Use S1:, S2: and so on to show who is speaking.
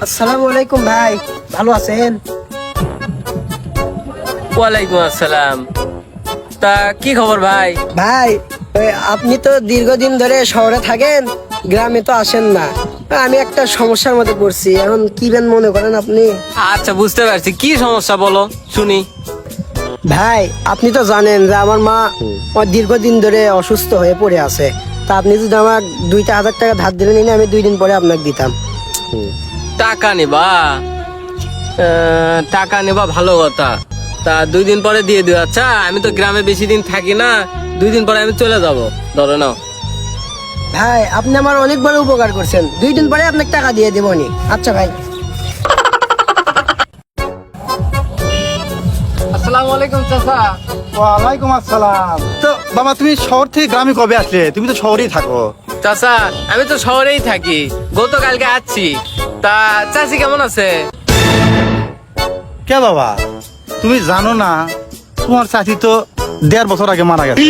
S1: আসসালামু আলাইকুম ভাই, ভালো আছেন?
S2: ওয়ালাইকুম আসসালাম। তা কি খবর ভাই?
S1: ভাই আপনি তো দীর্ঘদিন ধরে শহরে থাকেন, গ্রামে তো আসেন না। আমি একটা সমস্যার মধ্যে পড়ছি, এখন কি বেন মনে করেন আপনি?
S2: আচ্ছা, বুঝতে পারছি। কি সমস্যা বলো শুনি।
S1: ভাই আপনি তো জানেন যে আমার মা দীর্ঘদিন ধরে অসুস্থ হয়ে পড়ে আছে। তা আপনি যদি আমার 2,000 টাকা ধার দিলেন, না আমি 2 দিন পরে আপনাকে দিতাম।
S2: টাকা নেবা? টাকা নেবা, ভালো কথা। তা 2 দিন পরে দিয়ে দিও। আচ্ছা, আমি তো গ্রামে বেশি দিন থাকি না, 2 দিন পরে আমি চলে যাব। ধরো নাও।
S1: ভাই আপনি আমার অনেক বড় উপকার করছেন, 2 দিন পরে আপনাকে টাকা দিয়ে দেবো নি। আচ্ছা ভাই।
S2: আসসালামু আলাইকুম চাচা।
S3: ওয়ালাইকুম আসসালাম। তো বাবা, তুমি শহর থেকে গ্রামে কবে আসলে? তুমি তো শহরেই থাকো।
S2: চাচা, আমি তো শহরেই থাকি, গতকালকে আসছি। তা চাচি কেমন আছে?
S3: কে বাবা, তুমি জানো না তোমার চাচি তো 1.5 বছর আগে মারা গেছে।